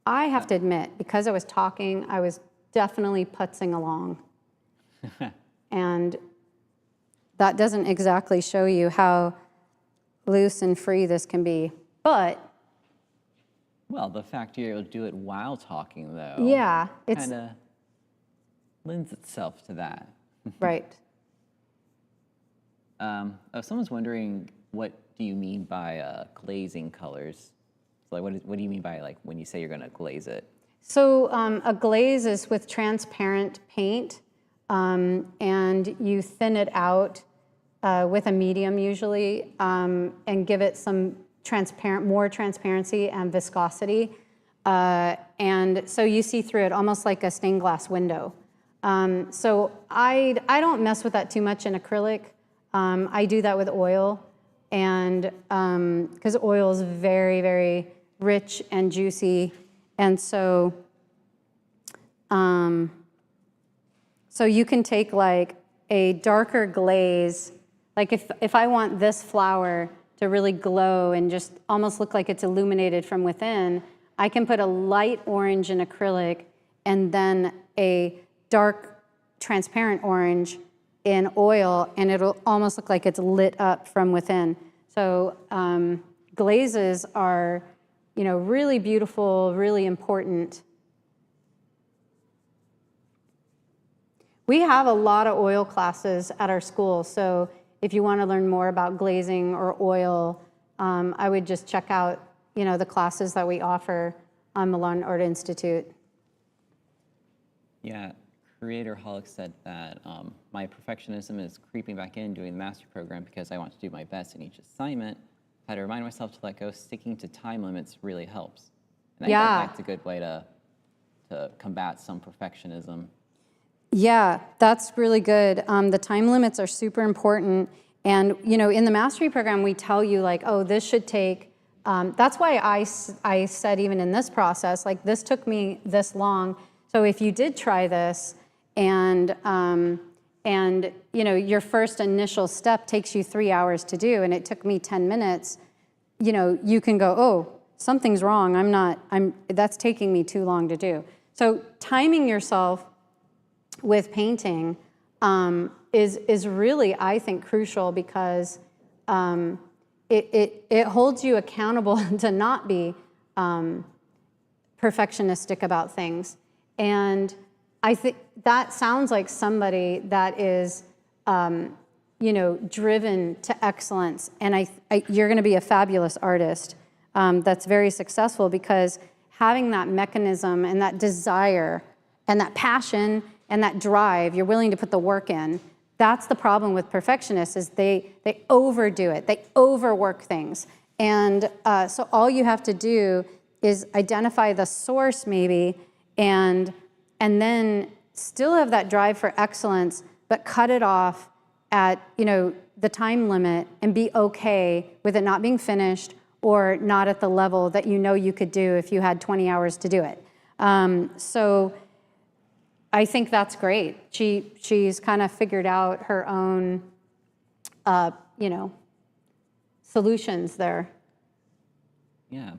I have to admit, because I was talking, I was definitely putzing along. And that doesn't exactly show you how loose and free this can be. But well, the fact you're able to do it while talking, though, yeah, it's kind of lends itself to that. right. Someone's wondering, what do you mean by glazing colors? So like, what do you mean by when you say you're going to glaze it? So a glaze is with transparent paint. and you thin it out with a medium usually, and give it some more transparency and viscosity. And so you see through it almost like a stained glass window. So I don't mess with that too much in acrylic. I do that with oil, and because oil is very, very rich and juicy, and so so you can take like a darker glaze, like if I want this flower to really glow and just almost look like it's illuminated from within, I can put a light orange in acrylic and then a dark transparent orange in oil, and it'll almost look like it's lit up from within. So glazes are, really beautiful, really important. We have a lot of oil classes at our school, so if you want to learn more about glazing or oil, I would just check out, the classes that we offer on Milan Art Institute. Yeah, Creator Holic said that my perfectionism is creeping back in doing the mastery program because I want to do my best in each assignment. I had to remind myself to let go. Sticking to time limits really helps. And I think that's a good way to combat some perfectionism. Yeah, that's really good. The time limits are super important. And, in the mastery program, we tell you like, oh, this should take, that's why I said even in this process, like this took me this long. So if you did try this and your first initial step takes you 3 hours to do, and it took me 10 minutes, you can go, oh, something's wrong. That's taking me too long to do. So timing yourself with painting is really, I think, crucial because it holds you accountable to not be perfectionistic about things. And I think that sounds like somebody that is, driven to excellence. And you're going to be a fabulous artist that's very successful, because having that mechanism and that desire and that passion and that drive, you're willing to put the work in. That's the problem with perfectionists, is they overdo it. They overwork things. And so all you have to do is identify the source maybe, and then still have that drive for excellence, but cut it off at the time limit and be okay with it not being finished or not at the level that you could do if you had 20 hours to do it. So I think that's great. She's kind of figured out her own, solutions there. Yeah.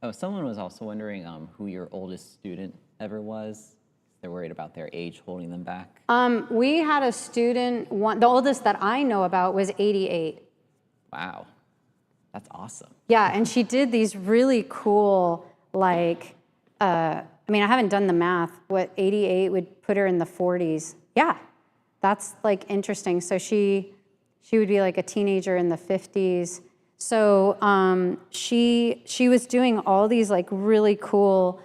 Oh, someone was also wondering who your oldest student ever was. They're worried about their age holding them back. We had a student, the oldest that I know about was 88. Wow. That's awesome. Yeah, and she did these really cool, like, I haven't done the math. What 88 would put her in the 40s. Yeah, that's like interesting. So she would be like a teenager in the 50s. So she was doing all these like really cool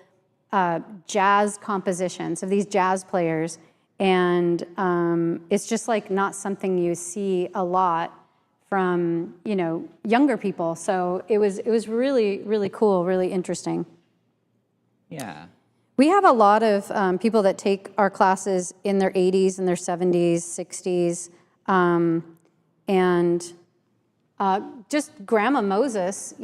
jazz compositions of these jazz players, and it's just like not something you see a lot from younger people. So it was really, really cool, really interesting. Yeah. We have a lot of people that take our classes in their 80s and their 70s, 60s, and just Grandma Moses,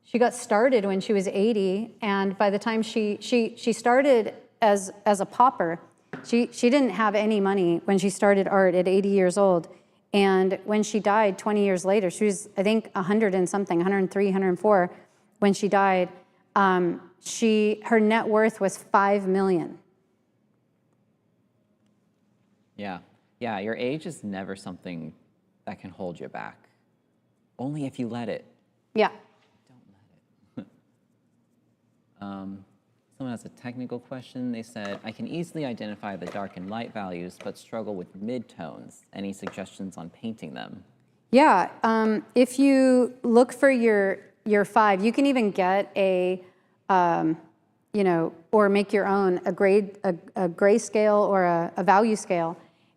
she got started when she was 80, and by the time she started as a pauper. She didn't have any money when she started art at 80 years old, and when she died 20 years later, she was, I think, 100 and something, 103, 104, when she died. Her net worth was $5 million. Yeah. Yeah, your age is never something that can hold you back. Only if you let it. Yeah. Don't let it. Someone has a technical question. They said, I can easily identify the dark and light values, but struggle with midtones. Any suggestions on painting them? Yeah, if you look for your 5, you can even get a or make your own, a gray scale or a value scale.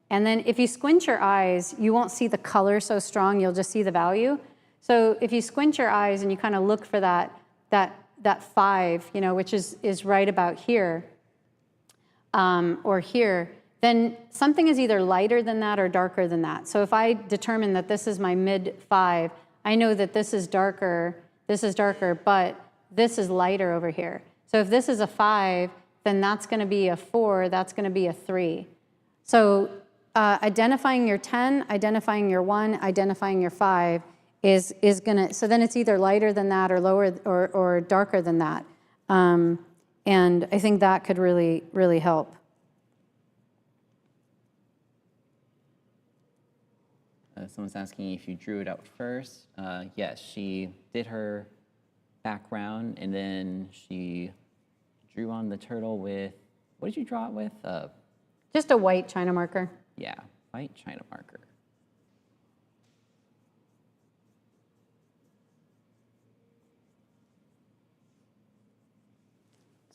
And then if you squint your eyes, you won't see the color so strong, you'll just see the value. So if you squint your eyes and you kind of look for that 5, which is right about here, or here, then something is either lighter than that or darker than that. So if I determine that this is my mid 5, I know that this is darker, but this is lighter over here. So if this is a 5, then that's going to be a 4, that's going to be a 3. So identifying your 10, identifying your 1, identifying your 5 is going to, so then it's either lighter than that or lower or darker than that. And I think that could really, really help. Someone's asking if you drew it out first. Yes, she did her background, and then she drew on the turtle with, what did you draw it with? Just a white China marker. Yeah, white China marker.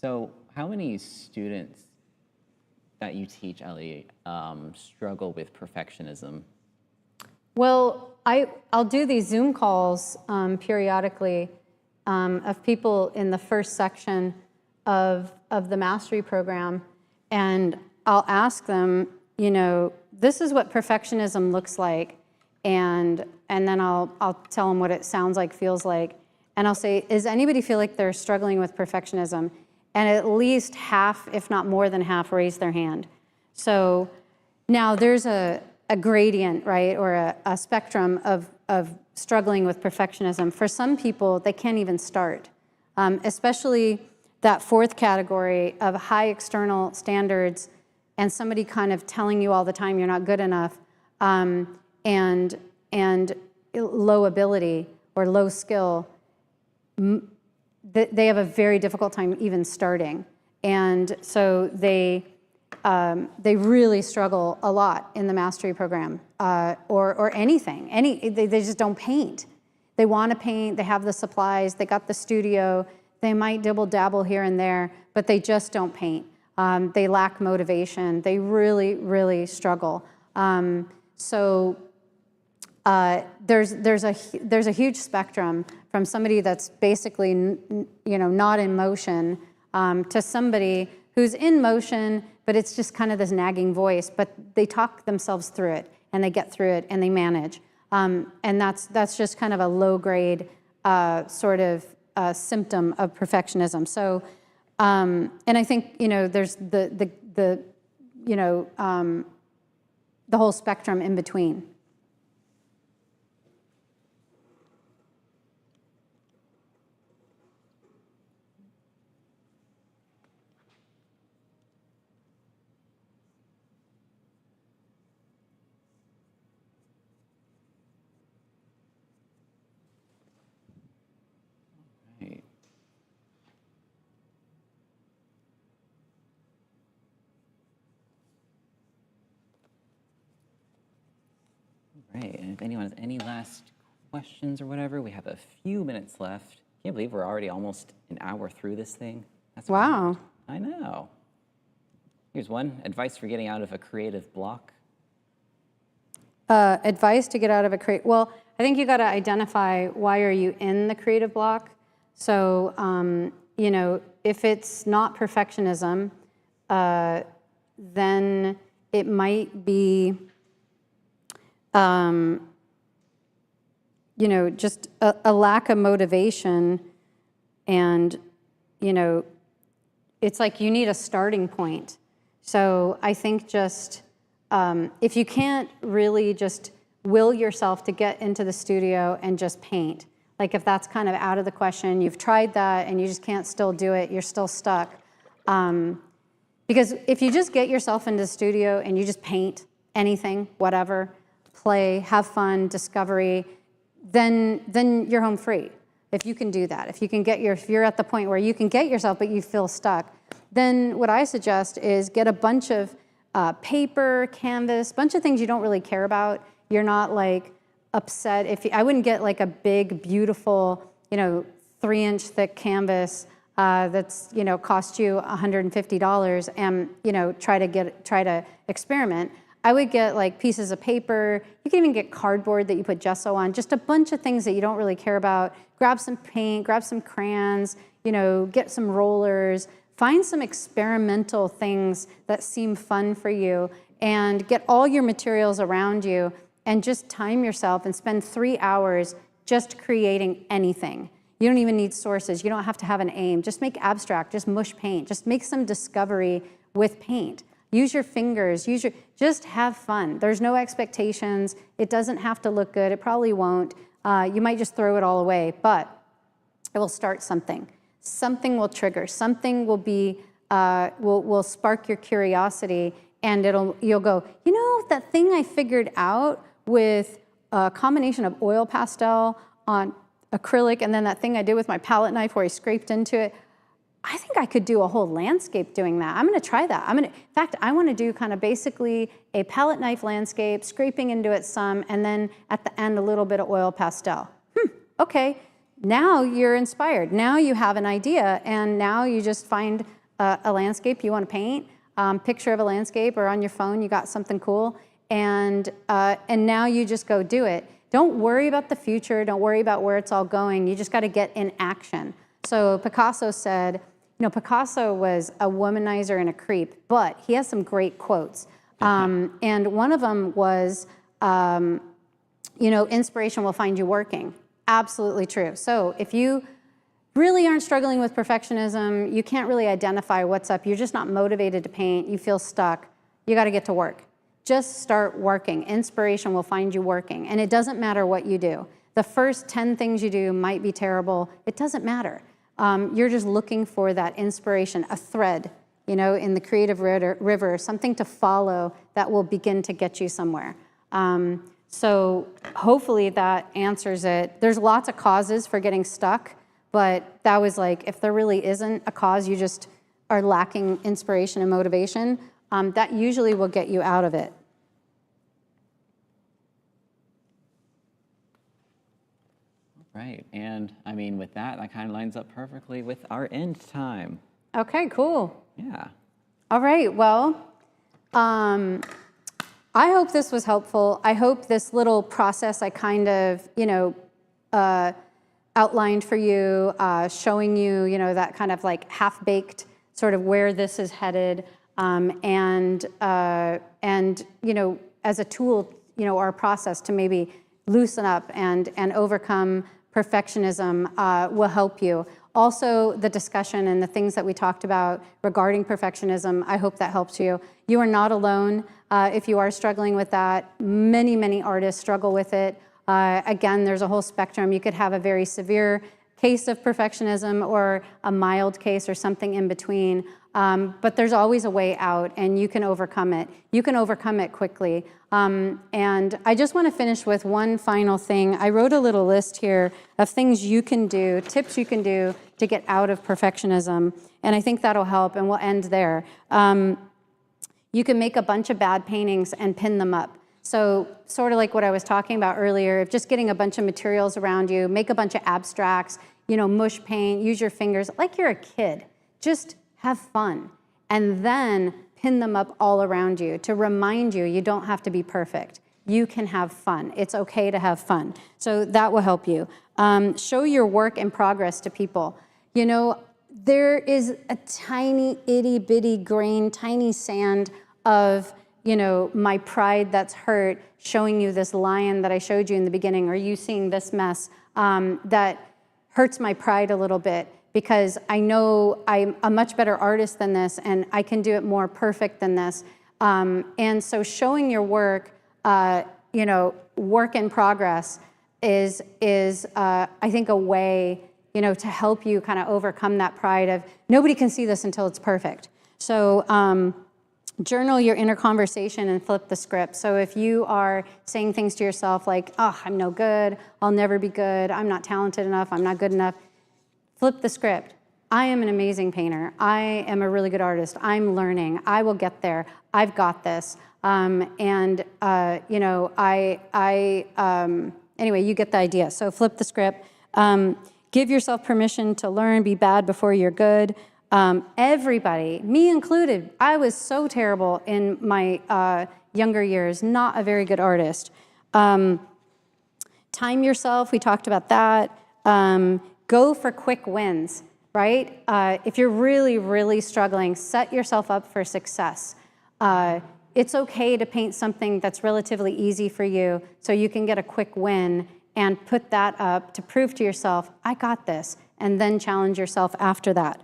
So how many students that you teach, Elli, struggle with perfectionism? Well, I'll do these Zoom calls periodically of people in the first section of the mastery program, and I'll ask them, this is what perfectionism looks like, and then I'll tell them what it sounds like, feels like, and I'll say, does anybody feel like they're struggling with perfectionism? And at least half, if not more than half, raise their hand. So now there's a gradient, right, or a spectrum of struggling with perfectionism. For some people, they can't even start, especially that 4th category of high external standards and somebody kind of telling you all the time you're not good enough, and low ability or low skill. They have a very difficult time even starting, and so they really struggle a lot in the mastery program, or anything. They just don't paint. They want to paint. They have the supplies. They got the studio. They might dibble dabble here and there, but they just don't paint. They lack motivation. They really, really struggle. So there's a huge spectrum from somebody that's basically not in motion to somebody who's in motion, but it's just kind of this nagging voice. But they talk themselves through it, and they get through it, and they manage. And that's just kind of a low grade sort of symptom of perfectionism. So, and I think there's the whole spectrum in between. Right, and if anyone has any last questions or whatever, we have a few minutes left. Can't believe we're already almost an hour through this thing. That's wow. Weird. I know. Here's one, advice for getting out of a creative block. Advice to get out of a creative, well, I think you got to identify why are you in the creative block. So, if it's not perfectionism, then it might be just a lack of motivation, and, it's like you need a starting point. So I think just, if you can't really just will yourself to get into the studio and just paint, like if that's kind of out of the question, you've tried that and you just can't still do it, you're still stuck. Because if you just get yourself into the studio and you just paint anything, whatever, play, have fun, discovery, then you're home free. If you can do that, if you're at the point where you can get yourself but you feel stuck, then what I suggest is get a bunch of paper, canvas, bunch of things you don't really care about. You're not like upset. I wouldn't get like a big, beautiful, 3-inch thick canvas that's, you know, cost you $150 and, you know, try to experiment. I would get like pieces of paper. You can even get cardboard that you put gesso on, just a bunch of things that you don't really care about. Grab some paint, grab some crayons, you know, get some rollers, find some experimental things that seem fun for you, and get all your materials around you and just time yourself and spend 3 hours just creating anything. You don't even need sources. You don't have to have an aim. Just make abstract, just mush paint, just make some discovery with paint. Use your fingers, just have fun. There's no expectations. It doesn't have to look good. It probably won't. You might just throw it all away, but it will start something. Something will trigger. Something will be, will spark your curiosity, and you'll go, you know, that thing I figured out with a combination of oil pastel on acrylic, and then that thing I did with my palette knife where I scraped into it, I think I could do a whole landscape doing that. I'm gonna try that. In fact, I wanna do kind of basically a palette knife landscape, scraping into it some, and then at the end, a little bit of oil pastel. Okay, now you're inspired. Now you have an idea, and now you just find a landscape you wanna paint, picture of a landscape, or on your phone, you got something cool, and now you just go do it. Don't worry about the future. Don't worry about where it's all going. You just gotta get in action. So Picasso said, you know, Picasso was a womanizer and a creep, but he has some great quotes. And one of them was, you know, inspiration will find you working. Absolutely true. So if you really aren't struggling with perfectionism, you can't really identify what's up, you're just not motivated to paint, you feel stuck, you got to get to work. Just start working. Inspiration will find you working. And it doesn't matter what you do. The first 10 things you do might be terrible. It doesn't matter. You're just looking for that inspiration, a thread, you know, in the creative river, something to follow that will begin to get you somewhere. So hopefully that answers it. There's lots of causes for getting stuck, but that was like, if there really isn't a cause, you just are lacking inspiration and motivation, that usually will get you out of it. Right, and I mean, with that kind of lines up perfectly with our end time. Okay, cool. Yeah. All right, well, I hope this was helpful. I hope this little process I kind of, you know, outlined for you, showing you, you know, that kind of like half-baked sort of where this is headed, and you know, as a tool, you know, our process to maybe loosen up and overcome perfectionism will help you. Also, the discussion and the things that we talked about regarding perfectionism, I hope that helps you. You are not alone if you are struggling with that. Many, many artists struggle with it. Again, there's a whole spectrum. You could have a very severe case of perfectionism or a mild case or something in between. But there's always a way out, and you can overcome it. You can overcome it quickly. And I just want to finish with one final thing. I wrote a little list here of things you can do, tips you can do to get out of perfectionism. And I think that'll help, and we'll end there. You can make a bunch of bad paintings and pin them up. So sort of like what I was talking about earlier, just getting a bunch of materials around you, make a bunch of abstracts, you know, mush paint, use your fingers like you're a kid. Just have fun. And then pin them up all around you to remind you, you don't have to be perfect. You can have fun. It's okay to have fun. So that will help you. Show your work in progress to people. You know, there is a tiny itty bitty grain, tiny sand of, you know, my pride that's hurt, showing you this lion that I showed you in the beginning, or you seeing this mess that hurts my pride a little bit, because I know I'm a much better artist than this, and I can do it more perfect than this. And so showing your work, you know, work in progress is I think a way, you know, to help you kind of overcome that pride of nobody can see this until it's perfect. So journal your inner conversation and flip the script. So if you are saying things to yourself like, oh, I'm no good, I'll never be good, I'm not talented enough, I'm not good enough, flip the script. I am an amazing painter. I am a really good artist. I'm learning. I will get there. I've got this. You know, anyway, you get the idea. So flip the script. Give yourself permission to learn, be bad before you're good. Everybody, me included, I was so terrible in my younger years, not a very good artist. Time yourself, we talked about that. Go for quick wins, right? If you're really, really struggling, set yourself up for success. It's okay to paint something that's relatively easy for you so you can get a quick win and put that up to prove to yourself, I got this, and then challenge yourself after that.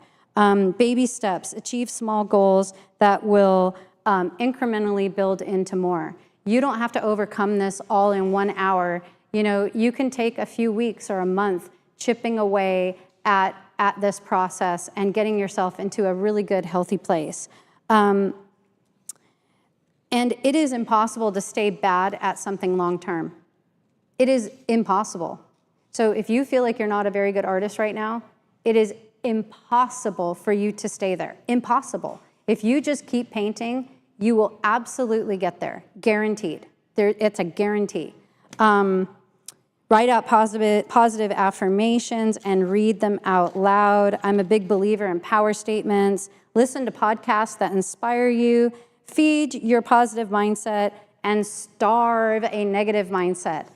Baby steps, achieve small goals that will incrementally build into more. You don't have to overcome this all in 1 hour. You know, you can take a few weeks or a month chipping away at this process and getting yourself into a really good, healthy place. And it is impossible to stay bad at something long term. It is impossible. So if you feel like you're not a very good artist right now, it is impossible for you to stay there. Impossible. If you just keep painting, you will absolutely get there. Guaranteed. It's a guarantee. Write out positive affirmations and read them out loud. I'm a big believer in power statements. Listen to podcasts that inspire you. Feed your positive mindset and starve a negative mindset.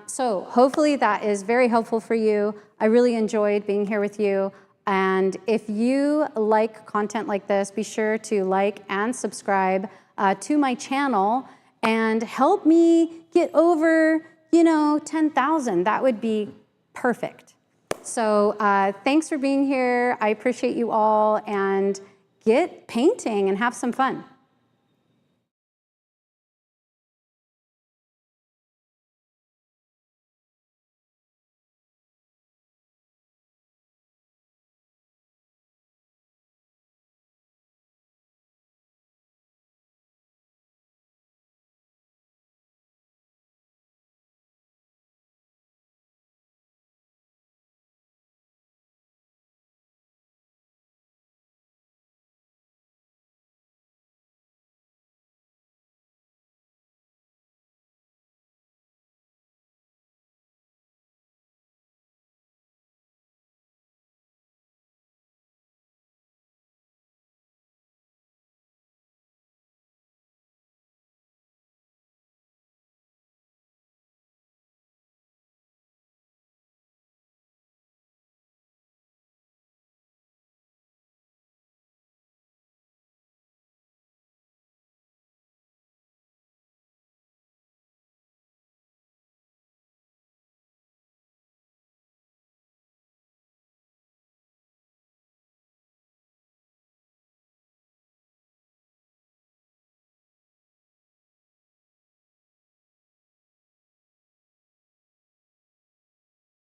So hopefully that is very helpful for you. I really enjoyed being here with you. And if you like content like this, be sure to like and subscribe to my channel and help me get over, 10,000. That would be perfect. So thanks for being here. I appreciate you all, and get painting and have some fun.